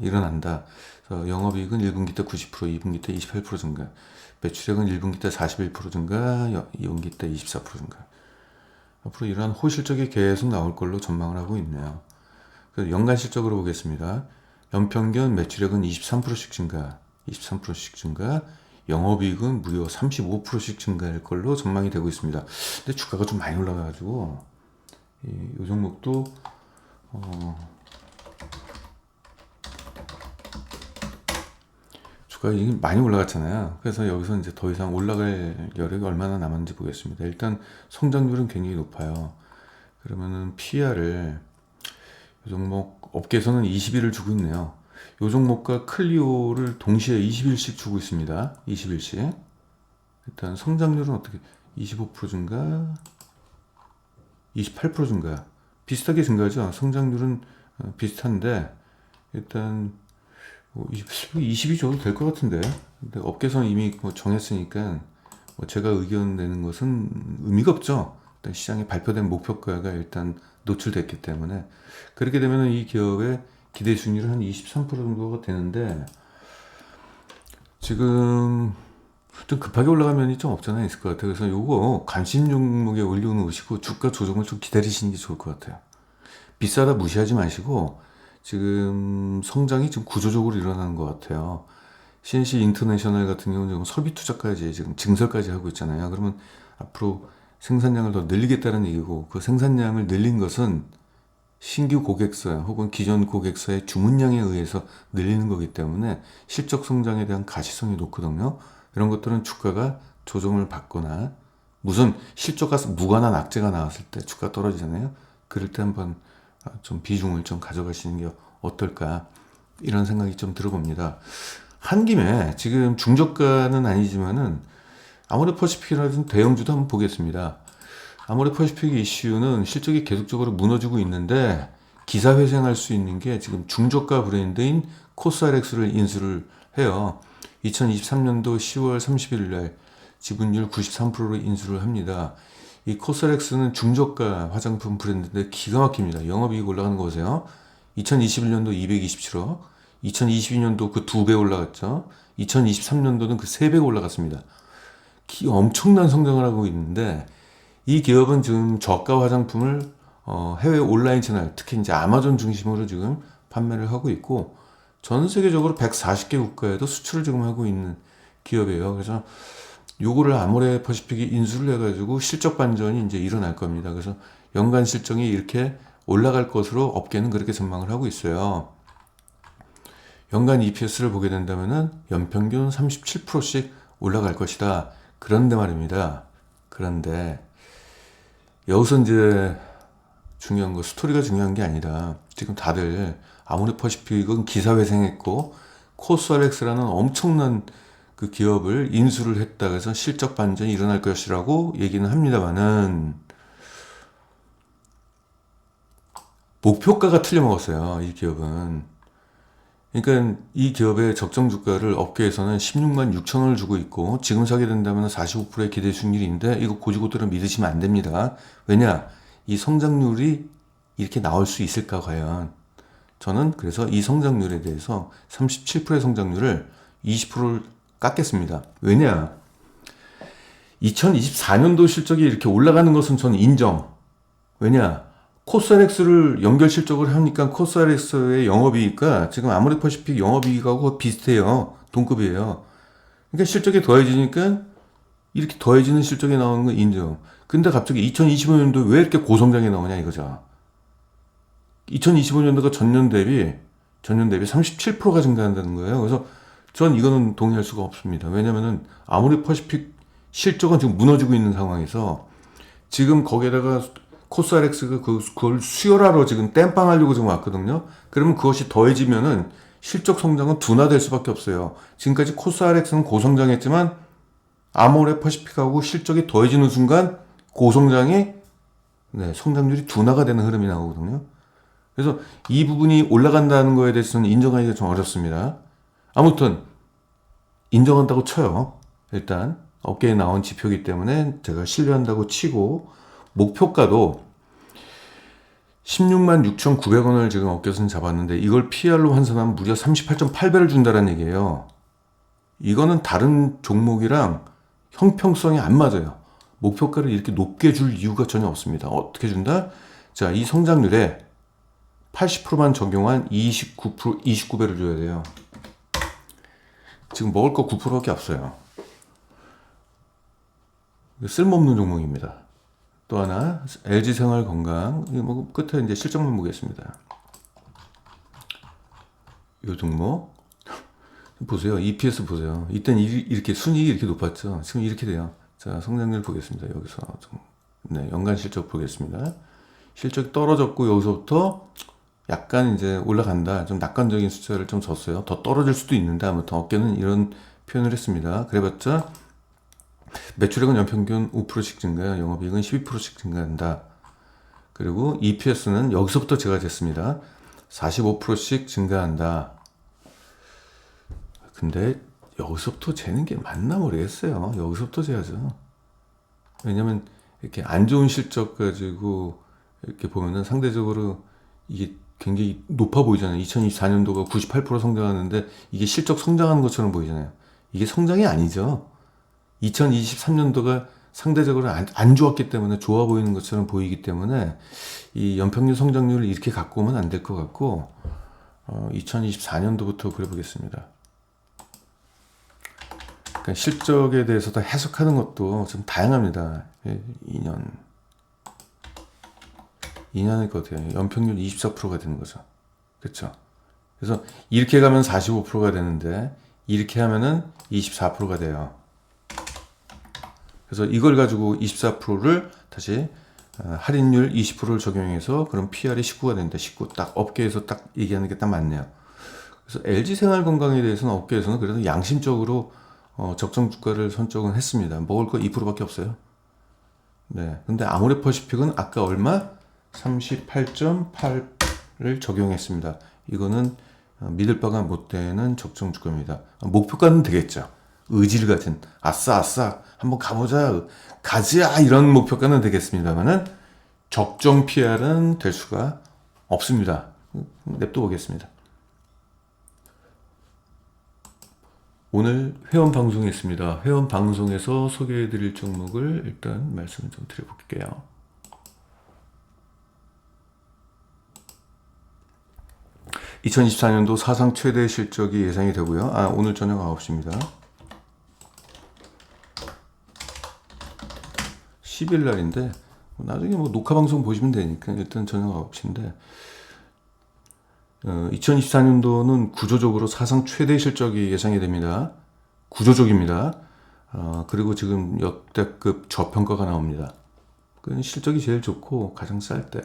일어난다. 그래서 영업이익은 1분기 때 90%, 2분기 때 28% 증가, 매출액은 1분기 때 41% 증가, 2분기 때 24% 증가. 앞으로 이러한 호실적이 계속 나올 걸로 전망을 하고 있네요. 그래서 연간 실적으로 보겠습니다. 연평균 매출액은 23%씩 증가, 23%씩 증가, 영업이익은 무려 35%씩 증가할 걸로 전망이 되고 있습니다. 근데 주가가 좀 많이 올라가가지고 이 종목도 주가가 이게 많이 올라갔잖아요. 그래서 여기서 이제 더 이상 올라갈 여력이 얼마나 남았는지 보겠습니다. 일단 성장률은 굉장히 높아요. 그러면은 PR을 이 종목 업계에서는 20일을 주고 있네요. 이 종목과 클리오를 동시에 20일씩 주고 있습니다. 20일씩. 일단 성장률은 어떻게 25% 증가, 28% 증가. 비슷하게 증가하죠. 성장률은 비슷한데 일단 20이 줘도 될 것 같은데. 근데 업계에서는 이미 뭐 정했으니까 뭐 제가 의견 내는 것은 의미가 없죠. 일단 시장에 발표된 목표가가 일단 노출됐기 때문에 그렇게 되면 이 기업의 기대 수익률은 한 23% 정도가 되는데 지금 좀 급하게 올라갈 면이 좀 없잖아 있을 것 같아요. 그래서 요거 관심 종목에 올려놓으시고 주가 조정을 좀 기다리시는 게 좋을 것 같아요. 비싸다 무시하지 마시고 지금 성장이 좀 구조적으로 일어나는 것 같아요. CNC 인터내셔널 같은 경우는 지금 설비 투자까지 지금 증설까지 하고 있잖아요. 그러면 앞으로 생산량을 더 늘리겠다는 얘기고 그 생산량을 늘린 것은 신규 고객사 혹은 기존 고객사의 주문량에 의해서 늘리는 거기 때문에 실적 성장에 대한 가시성이 높거든요. 이런 것들은 주가가 조정을 받거나 무슨 실적과 무관한 악재가 나왔을 때 주가 떨어지잖아요. 그럴 때 한번 좀 비중을 좀 가져가시는 게 어떨까 이런 생각이 좀 들어봅니다. 한 김에 지금 중저가는 아니지만은 아모레퍼시픽이라든 대형주도 한번 보겠습니다. 아모레퍼시픽 이슈는 실적이 계속적으로 무너지고 있는데 기사회생할 수 있는 게 지금 중저가 브랜드인 코스알엑스를 인수를 해요. 2023년도 10월 30일 날 지분율 93%로 인수를 합니다. 이 코스알엑스는 중저가 화장품 브랜드인데 기가 막힙니다. 영업이익 올라가는 거 보세요. 2021년도 227억, 2022년도 그 2배 올라갔죠. 2023년도는 그 3배 올라갔습니다. 엄청난 성장을 하고 있는데 이 기업은 지금 저가 화장품을 해외 온라인 채널, 특히 이제 아마존 중심으로 지금 판매를 하고 있고 전 세계적으로 140개 국가에도 수출을 지금 하고 있는 기업이에요. 그래서 요거를 아모레퍼시픽이 인수를 해가지고 실적 반전이 이제 일어날 겁니다. 그래서 연간 실적이 이렇게 올라갈 것으로 업계는 그렇게 전망을 하고 있어요. 연간 EPS를 보게 된다면은 연평균 37%씩 올라갈 것이다. 그런데 말입니다. 그런데 여기서 이제 중요한 거 스토리가 중요한 게 아니라 지금 다들 아모레퍼시픽은 기사회생했고 코스알엑스라는 엄청난 그 기업을 인수를 했다 그래서 실적 반전이 일어날 것이라고 얘기는 합니다만은 목표가가 틀려먹었어요. 이 기업은. 그러니까 이 기업의 적정 주가를 업계에서는 16만 6천 원을 주고 있고 지금 사게 된다면 45%의 기대 수익률인데 이거 고지고대로 믿으시면 안 됩니다. 왜냐? 이 성장률이 이렇게 나올 수 있을까 과연? 저는 그래서 이 성장률에 대해서 37%의 성장률을 20%를 깎겠습니다. 왜냐? 2024년도 실적이 이렇게 올라가는 것은 저는 인정. 왜냐? 코스알엑스를 연결 실적을 하니까 코스알엑스의 영업이익과 지금 아모레퍼시픽 영업이익하고 비슷해요. 동급이에요. 그러니까 실적이 더해지니까 이렇게 더해지는 실적이 나오는 건 인정. 근데 갑자기 2025년도 왜 이렇게 고성장이 나오냐 이거죠. 2025년도가 전년 대비 37%가 증가한다는 거예요. 그래서 전 이거는 동의할 수가 없습니다. 왜냐면은 아모레퍼시픽 실적은 지금 무너지고 있는 상황에서 지금 거기에다가 코스알엑스가 그걸 수혈하러 지금 땜빵하려고 지금 왔거든요. 그러면 그것이 더해지면은 실적 성장은 둔화될 수밖에 없어요. 지금까지 코스알엑스는 고성장했지만 아모레퍼시픽하고 실적이 더해지는 순간 고성장이 네, 성장률이 둔화가 되는 흐름이 나오거든요. 그래서 이 부분이 올라간다는 거에 대해서는 인정하기가 좀 어렵습니다. 아무튼 인정한다고 쳐요. 일단 업계에 나온 지표이기 때문에 제가 신뢰한다고 치고, 목표가도 16만 6,900원을 지금 업계에서는 잡았는데 이걸 PR로 환산하면 무려 38.8배를 준다는 얘기예요. 이거는 다른 종목이랑 형평성이 안 맞아요. 목표가를 이렇게 높게 줄 이유가 전혀 없습니다. 어떻게 준다? 자, 이 성장률에 80%만 적용한 29배를 줘야 돼요. 지금 먹을 거 9%밖에 없어요. 쓸모없는 종목입니다. 또 하나, LG생활건강. 뭐 끝에 이제 실적만 보겠습니다. 이 종목 보세요. EPS 보세요. 이땐 이렇게 순이익이 이렇게 높았죠. 지금 이렇게 돼요. 자, 성장률 보겠습니다. 여기서 좀, 네, 연간 실적 보겠습니다. 실적이 떨어졌고 여기서부터 약간 이제 올라간다. 좀 낙관적인 숫자를 좀 줬어요. 더 떨어질 수도 있는데 아무튼 업계는 이런 표현을 했습니다. 그래봤자 매출액은 연평균 5%씩 증가해요. 영업이익은 12%씩 증가한다. 그리고 EPS는 여기서부터 제가 쟀습니다. 45%씩 증가한다. 근데 여기서부터 재는 게 맞나 모르겠어요. 여기서부터 재야죠. 왜냐면 이렇게 안 좋은 실적 가지고 이렇게 보면은 상대적으로 이게 굉장히 높아 보이잖아요. 2024년도가 98% 성장하는데 이게 실적 성장하는 것처럼 보이잖아요. 이게 성장이 아니죠. 2023년도가 상대적으로 안 좋았기 때문에 좋아 보이는 것처럼 보이기 때문에 이 연평균 성장률을 이렇게 갖고 오면 안 될 것 같고, 2024년도부터 그려보겠습니다. 그러니까 실적에 대해서 다 해석하는 것도 좀 다양합니다. 2년일 것 같아요. 연평균 24%가 되는 거죠. 그렇죠? 그래서 이렇게 가면 45%가 되는데 이렇게 하면은 24%가 돼요. 그래서 이걸 가지고 24%를 다시 할인율 20%를 적용해서 그럼 PR이 19가 된다. 19. 딱 업계에서 딱 얘기하는 게 딱 맞네요. 그래서 LG생활건강에 대해서는 업계에서는 그래도 양심적으로 적정 주가를 선정은 했습니다. 먹을 거 2%밖에 없어요. 네. 근데 아모레퍼시픽은 아까 얼마? 38.8을 적용했습니다. 이거는 믿을 바가 못 되는 적정 주가입니다. 목표가는 되겠죠. 의지를 가진 아싸 한번 가보자 가자 이런 목표가는 되겠습니다만은 적정 PR은 될 수가 없습니다. 냅둬 보겠습니다. 오늘 회원 방송했습니다. 회원 방송에서 소개해드릴 종목을 일단 말씀을 좀 드려볼게요. (2024년도) 사상 최대 실적이 예상이 되고요. 오늘 저녁 9시입니다. 10일 날인데 나중에 뭐 녹화 방송 보시면 되니까 일단 저녁 9시인데 2024년도는 구조적으로 사상 최대 실적이 예상이 됩니다. 구조적입니다. 그리고 지금 역대급 저평가가 나옵니다. 실적이 제일 좋고 가장 쌀 때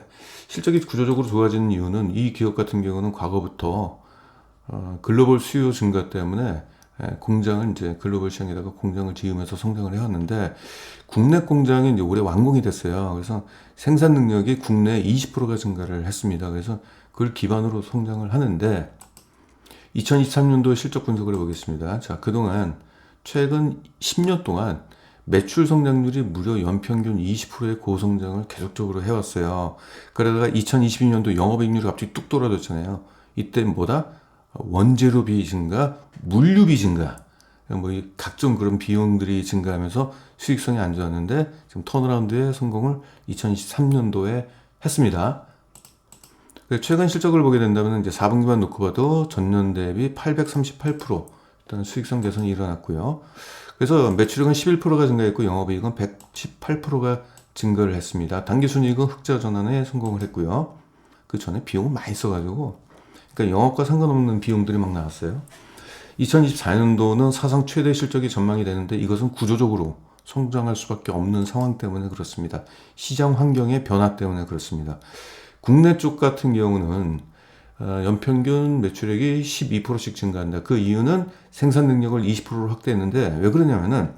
실적이 구조적으로 좋아지는 이유는 이 기업 같은 경우는 과거부터 글로벌 수요 증가 때문에 공장을 이제 글로벌 시장에다가 공장을 지으면서 성장을 해왔는데 국내 공장이 이제 올해 완공이 됐어요. 그래서 생산 능력이 국내 20%가 증가를 했습니다. 그래서 그걸 기반으로 성장을 하는데 2023년도 실적 분석을 해보겠습니다. 자, 그동안 최근 10년 동안 매출 성장률이 무려 연평균 20%의 고성장을 계속적으로 해왔어요. 그러다가 2022년도 영업이익률이 갑자기 뚝 떨어졌잖아요. 이때 뭐다? 원재료비 증가, 물류비 증가, 뭐 각종 그런 비용들이 증가하면서 수익성이 안 좋았는데 지금 턴어라운드의 성공을 2023년도에 했습니다. 최근 실적을 보게 된다면 이제 4분기만 놓고 봐도 전년 대비 838% 일단 수익성 개선이 일어났고요. 그래서 매출액은 11%가 증가했고 영업이익은 118%가 증가를 했습니다. 당기순이익은 흑자 전환에 성공을 했고요. 그 전에 비용을 많이 써가지고 그러니까 영업과 상관없는 비용들이 막 나왔어요. 2024년도는 사상 최대 실적이 전망이 되는데 이것은 구조적으로 성장할 수밖에 없는 상황 때문에 그렇습니다. 시장 환경의 변화 때문에 그렇습니다. 국내 쪽 같은 경우는 연평균 매출액이 12%씩 증가한다. 그 이유는 생산 능력을 20%로 확대했는데 왜 그러냐면은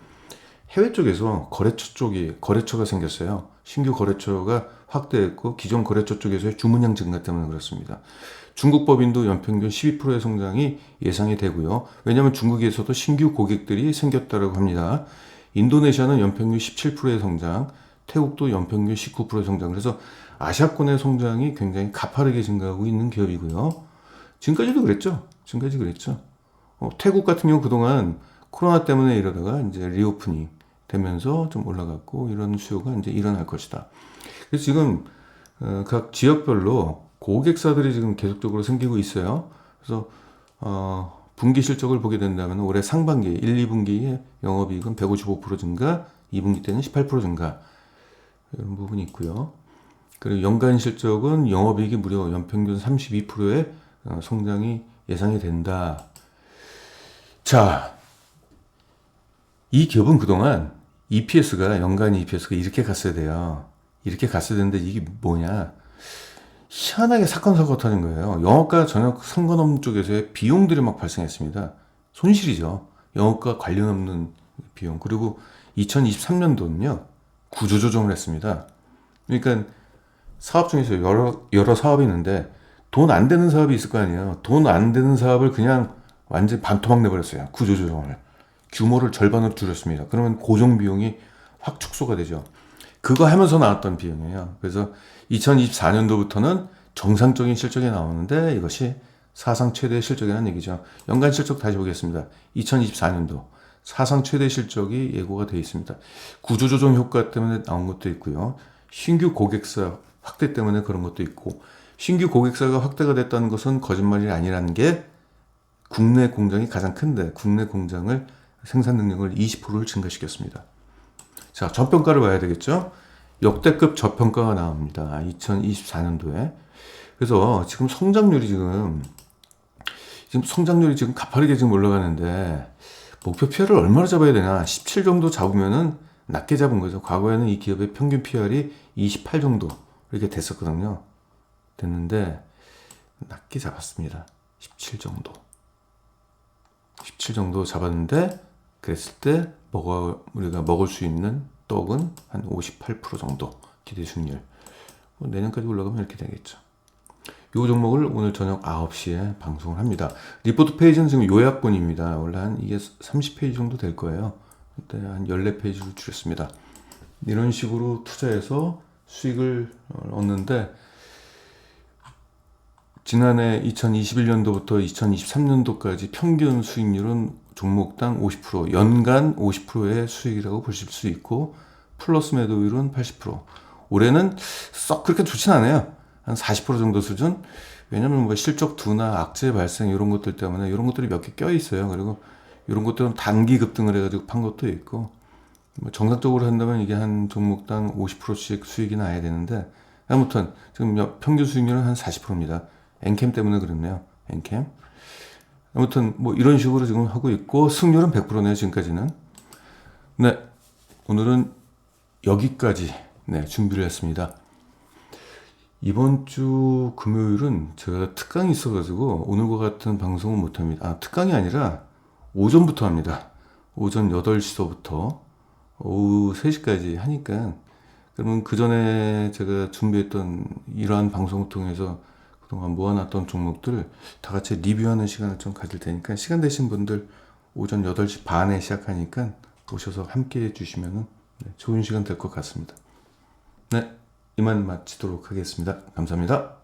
해외 쪽에서 거래처가 생겼어요. 신규 거래처가 확대했고 기존 거래처 쪽에서의 주문량 증가 때문에 그렇습니다. 중국 법인도 연평균 12%의 성장이 예상이 되고요. 왜냐하면 중국에서도 신규 고객들이 생겼다고 합니다. 인도네시아는 연평균 17%의 성장, 태국도 연평균 19%의 성장. 그래서 아시아권의 성장이 굉장히 가파르게 증가하고 있는 기업이고요. 지금까지도 그랬죠. 태국 같은 경우 그동안 코로나 때문에 이러다가 이제 리오프닝 되면서 좀 올라갔고 이런 수요가 이제 일어날 것이다. 그래서 지금 각 지역별로 고객사들이 지금 계속적으로 생기고 있어요. 그래서 분기 실적을 보게 된다면 올해 상반기 1, 2분기에 영업이익은 155% 증가, 2분기 때는 18% 증가 이런 부분이 있고요. 그리고 연간 실적은 영업이익이 무려 연평균 32%의 성장이 예상이 된다. 자, 이 기업은 그동안 연간 EPS가 이렇게 갔어야 돼요. 이렇게 갔어야 되는데 이게 뭐냐. 희한하게 사건 사고가 터진 거예요. 영업과 전혀 상관없는 쪽에서의 비용들이 막 발생했습니다. 손실이죠. 영업과 관련 없는 비용. 그리고 2023년도는요. 구조조정을 했습니다. 그러니까 사업 중에서 여러 사업이 있는데 돈 안 되는 사업이 있을 거 아니에요. 돈 안 되는 사업을 그냥 완전 반토막 내버렸어요. 구조조정을. 규모를 절반으로 줄였습니다. 그러면 고정 비용이 확 축소가 되죠. 그거 하면서 나왔던 비용이에요. 그래서 2024년도부터는 정상적인 실적이 나오는데 이것이 사상 최대 실적이라는 얘기죠. 연간 실적 다시 보겠습니다. 2024년도 사상 최대 실적이 예고가 되어 있습니다. 구조조정 효과 때문에 나온 것도 있고요. 신규 고객사 확대 때문에 그런 것도 있고, 신규 고객사가 확대가 됐다는 것은 거짓말이 아니라는 게 국내 공장이 가장 큰데 국내 공장을 생산 능력을 20%를 증가시켰습니다. 자, 저평가를 봐야 되겠죠? 역대급 저평가가 나옵니다. 2024년도에. 그래서 지금 성장률이 가파르게 지금 올라가는데 목표 PR을 얼마나 잡아야 되나? 17 정도 잡으면은 낮게 잡은 거죠. 과거에는 이 기업의 평균 PR이 28 정도 이렇게 됐었거든요. 됐는데 낮게 잡았습니다. 17 정도. 17 정도 잡았는데 그랬을 때 우리가 먹을 수 있는 떡은 한 58% 정도 기대 수익률. 내년까지 올라가면 이렇게 되겠죠. 이 종목을 오늘 저녁 9시에 방송을 합니다. 리포트 페이지는 지금 요약본입니다. 원래 이게 30페이지 정도 될 거예요. 그때 한 14페이지로 줄였습니다. 이런 식으로 투자해서 수익을 얻는데 지난해 2021년도부터 2023년도까지 평균 수익률은 종목당 50%, 연간 50%의 수익이라고 보실 수 있고 플러스 매도율은 80%. 올해는 썩 그렇게 좋진 않아요. 한 40% 정도 수준. 왜냐면 뭐 실적 둔화, 악재 발생 이런 것들 때문에 이런 것들이 몇 개 껴 있어요. 그리고 이런 것들은 단기 급등을 해가지고 판 것도 있고, 뭐 정상적으로 한다면 이게 한 종목당 50%씩 수익이 나야 되는데, 아무튼 지금 평균 수익률은 한 40%입니다. 엔캠 때문에 그렇네요. 엔캠. 아무튼 뭐 이런 식으로 지금 하고 있고 승률은 100%네요. 지금까지는. 네, 오늘은 여기까지 준비를 했습니다. 이번 주 금요일은 제가 특강이 있어가지고 오늘과 같은 방송은 못합니다. 특강이 아니라 오전부터 합니다. 오전 8시서부터 오후 3시까지 하니까, 그러면 그 전에 제가 준비했던 이러한 방송을 통해서 그동안 모아놨던 종목들 다 같이 리뷰하는 시간을 좀 가질 테니까, 시간 되신 분들 오전 8시 반에 시작하니까 오셔서 함께 해주시면 좋은 시간 될 것 같습니다. 네, 이만 마치도록 하겠습니다. 감사합니다.